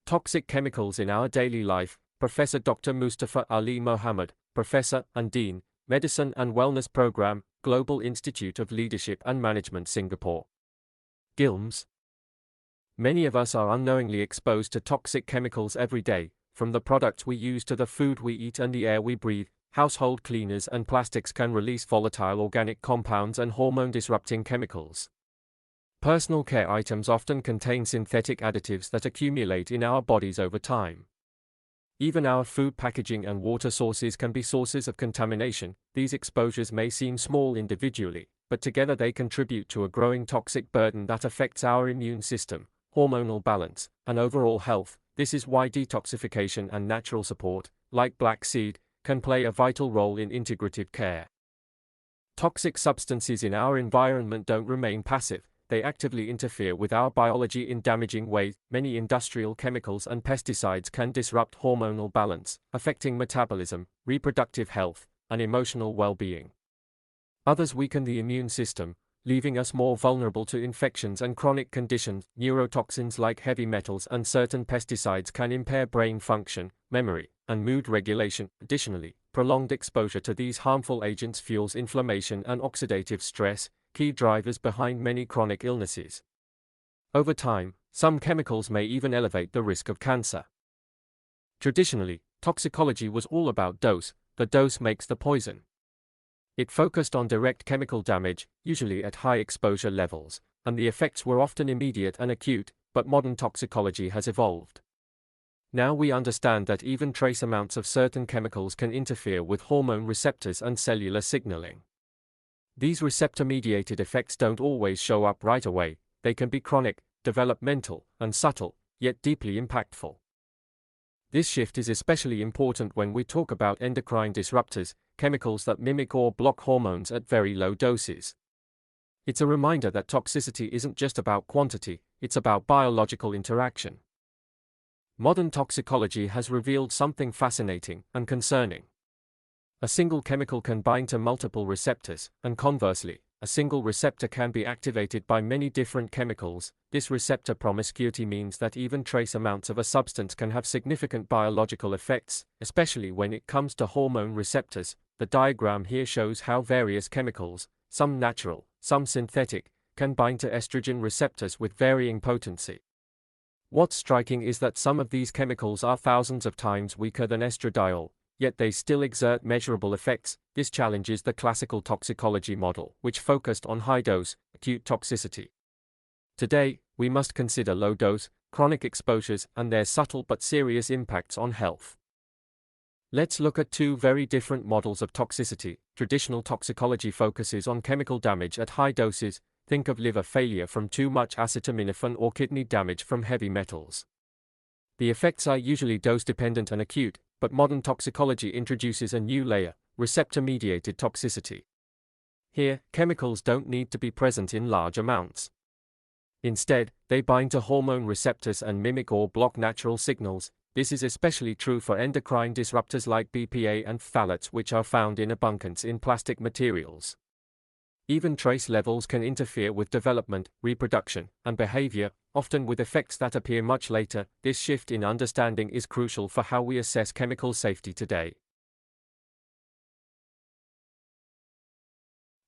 Toxic chemicals in our daily life. Professor Dr. Mustafa Ali Mohammed, Professor and Dean, Medicine and Wellness Program, Global Institute of Leadership and Management, Singapore. GILMS. Many of us are unknowingly exposed to toxic chemicals every day, from the products we use to the food we eat and the air we breathe. Household cleaners and plastics can release volatile organic compounds and hormone-disrupting chemicals. Personal care items often contain synthetic additives that accumulate in our bodies over time. Even our food packaging and water sources can be sources of contamination. These exposures may seem small individually, but together they contribute to a growing toxic burden that affects our immune system, hormonal balance, and overall health. This is why detoxification and natural support, like black seed, can play a vital role in integrative care. Toxic substances in our environment don't remain passive. They actively interfere with our biology in damaging ways. Many industrial chemicals and pesticides can disrupt hormonal balance, affecting metabolism, reproductive health, and emotional well-being. Others weaken the immune system, leaving us more vulnerable to infections and chronic conditions. Neurotoxins like heavy metals and certain pesticides can impair brain function, memory, and mood regulation. Additionally, prolonged exposure to these harmful agents fuels inflammation and oxidative stress, key drivers behind many chronic illnesses. Over time, some chemicals may even elevate the risk of cancer. Traditionally, toxicology was all about dose. The dose makes the poison. It focused on direct chemical damage, usually at high exposure levels, and the effects were often immediate and acute, but modern toxicology has evolved. Now we understand that even trace amounts of certain chemicals can interfere with hormone receptors and cellular signaling. These receptor-mediated effects don't always show up right away. They can be chronic, developmental, and subtle, yet deeply impactful. This shift is especially important when we talk about endocrine disruptors, chemicals that mimic or block hormones at very low doses. It's a reminder that toxicity isn't just about quantity, it's about biological interaction. Modern toxicology has revealed something fascinating and concerning. A single chemical can bind to multiple receptors, and conversely, a single receptor can be activated by many different chemicals. This receptor promiscuity means that even trace amounts of a substance can have significant biological effects, especially when it comes to hormone receptors. The diagram here shows how various chemicals, some natural, some synthetic, can bind to estrogen receptors with varying potency. What's striking is that some of these chemicals are thousands of times weaker than estradiol, yet they still exert measurable effects. This challenges the classical toxicology model, which focused on high-dose, acute toxicity. Today, we must consider low-dose, chronic exposures and their subtle but serious impacts on health. Let's look at two very different models of toxicity. Traditional toxicology focuses on chemical damage at high doses. Think of liver failure from too much acetaminophen or kidney damage from heavy metals. The effects are usually dose-dependent and acute, but modern toxicology introduces a new layer, receptor-mediated toxicity. Here, chemicals don't need to be present in large amounts. Instead, they bind to hormone receptors and mimic or block natural signals. This is especially true for endocrine disruptors like BPA and phthalates, which are found in abundance in plastic materials. Even trace levels can interfere with development, reproduction, and behavior, often with effects that appear much later. This shift in understanding is crucial for how we assess chemical safety today.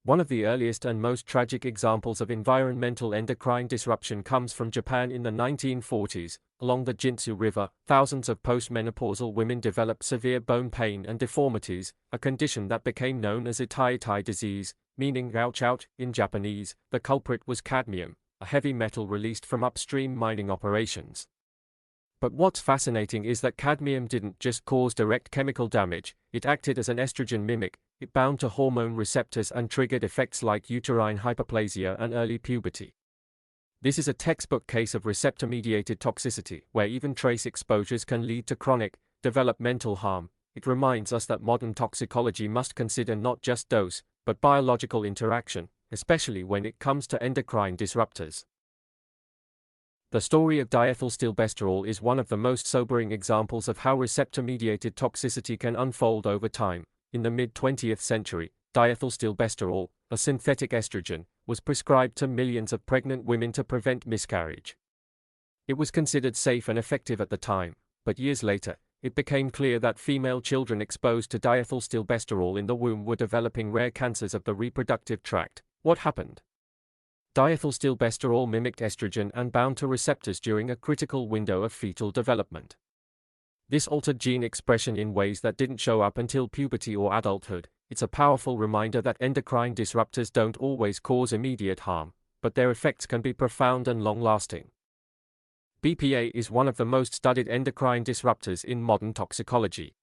One of the earliest and most tragic examples of environmental endocrine disruption comes from Japan in the 1940s. Along the Jinzu River, thousands of postmenopausal women developed severe bone pain and deformities, a condition that became known as Itai-Itai disease, meaning ouch in Japanese. The culprit was cadmium, a heavy metal released from upstream mining operations. But what's fascinating is that cadmium didn't just cause direct chemical damage, it acted as an estrogen mimic. It bound to hormone receptors and triggered effects like uterine hyperplasia and early puberty. This is a textbook case of receptor-mediated toxicity, where even trace exposures can lead to chronic, developmental harm. It reminds us that modern toxicology must consider not just dose, but biological interaction, especially when it comes to endocrine disruptors. The story of diethylstilbestrol is one of the most sobering examples of how receptor-mediated toxicity can unfold over time. In the mid-20th century, diethylstilbestrol, a synthetic estrogen, was prescribed to millions of pregnant women to prevent miscarriage. It was considered safe and effective at the time, but years later, it became clear that female children exposed to diethylstilbestrol in the womb were developing rare cancers of the reproductive tract. What happened? Diethylstilbestrol mimicked estrogen and bound to receptors during a critical window of fetal development. This altered gene expression in ways that didn't show up until puberty or adulthood. It's a powerful reminder that endocrine disruptors don't always cause immediate harm, but their effects can be profound and long-lasting. BPA is one of the most studied endocrine disruptors in modern toxicology.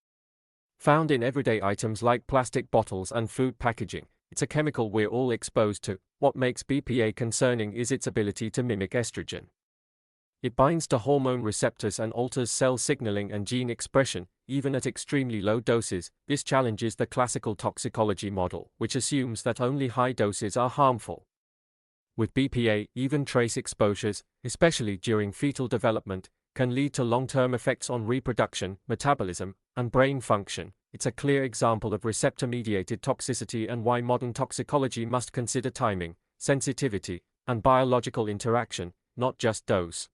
Found in everyday items like plastic bottles and food packaging, it's a chemical we're all exposed to. What makes BPA concerning is its ability to mimic estrogen. It binds to hormone receptors and alters cell signaling and gene expression, even at extremely low doses. This challenges the classical toxicology model, which assumes that only high doses are harmful. With BPA, even trace exposures, especially during fetal development, can lead to long-term effects on reproduction, metabolism, and brain function. It's a clear example of receptor-mediated toxicity and why modern toxicology must consider timing, sensitivity, and biological interaction, not just dose.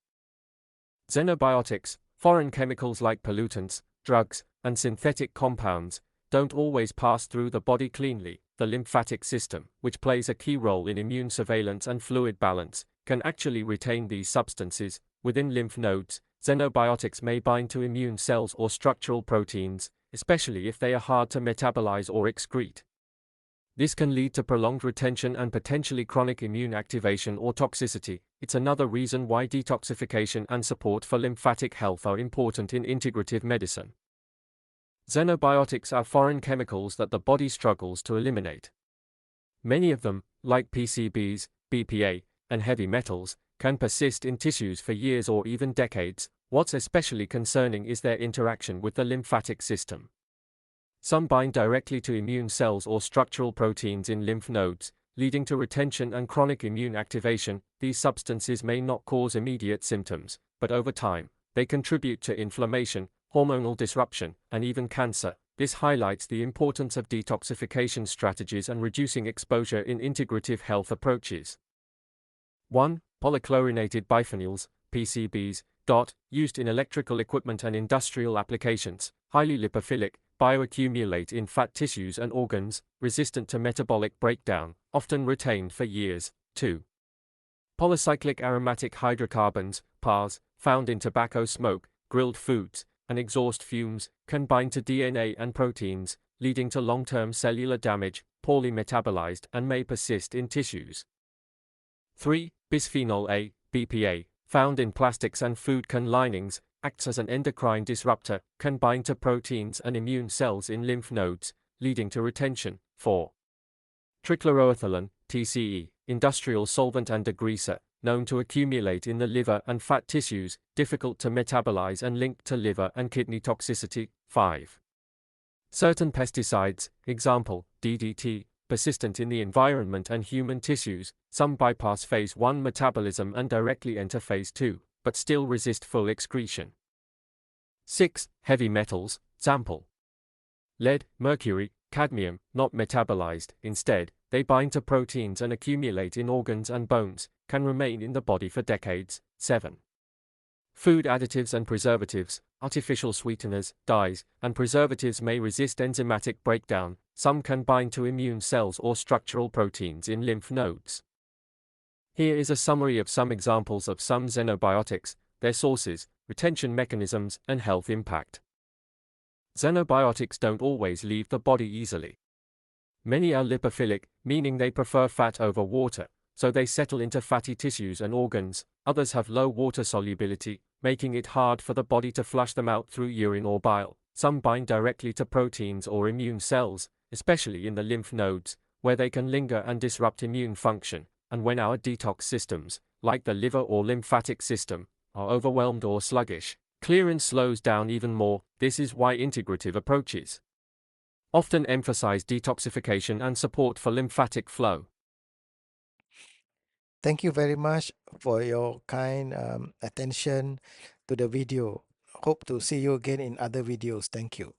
Xenobiotics, foreign chemicals like pollutants, drugs, and synthetic compounds, don't always pass through the body cleanly. The lymphatic system, which plays a key role in immune surveillance and fluid balance, can actually retain these substances. Within lymph nodes, xenobiotics may bind to immune cells or structural proteins, especially if they are hard to metabolize or excrete. This can lead to prolonged retention and potentially chronic immune activation or toxicity. It's another reason why detoxification and support for lymphatic health are important in integrative medicine. Xenobiotics are foreign chemicals that the body struggles to eliminate. Many of them, like PCBs, BPA, and heavy metals, can persist in tissues for years or even decades. What's especially concerning is their interaction with the lymphatic system. Some bind directly to immune cells or structural proteins in lymph nodes, leading to retention and chronic immune activation. These substances may not cause immediate symptoms, but over time, they contribute to inflammation, hormonal disruption, and even cancer. This highlights the importance of detoxification strategies and reducing exposure in integrative health approaches. 1. Polychlorinated biphenyls, PCBs, used in electrical equipment and industrial applications, highly lipophilic, bioaccumulate in fat tissues and organs, resistant to metabolic breakdown, often retained for years. 2. Polycyclic aromatic hydrocarbons, PAHs, found in tobacco smoke, grilled foods, and exhaust fumes, can bind to DNA and proteins, leading to long-term cellular damage, poorly metabolized, and may persist in tissues. 3. Bisphenol A, BPA, found in plastics and food can linings, acts as an endocrine disruptor, can bind to proteins and immune cells in lymph nodes, leading to retention. 4. Trichloroethylene, TCE, industrial solvent and degreaser, known to accumulate in the liver and fat tissues, difficult to metabolize and linked to liver and kidney toxicity. 5. Certain pesticides, example, DDT, persistent in the environment and human tissues. Some bypass phase 1 metabolism and directly enter phase 2, but still resist full excretion. 6. Heavy metals, example, lead, mercury, cadmium, not metabolized. Instead, they bind to proteins and accumulate in organs and bones, can remain in the body for decades. 7. Food additives and preservatives, artificial sweeteners, dyes, and preservatives may resist enzymatic breakdown. Some can bind to immune cells or structural proteins in lymph nodes. Here is a summary of some examples of some xenobiotics, their sources, retention mechanisms, and health impact. Xenobiotics don't always leave the body easily. Many are lipophilic, meaning they prefer fat over water, so they settle into fatty tissues and organs. Others have low water solubility, making it hard for the body to flush them out through urine or bile. Some bind directly to proteins or immune cells, especially in the lymph nodes, where they can linger and disrupt immune function. And when our detox systems, like the liver or lymphatic system, are overwhelmed or sluggish, clearance slows down even more. This is why integrative approaches often emphasize detoxification and support for lymphatic flow. Thank you very much for your kind attention to the video. Hope to see you again in other videos. Thank you.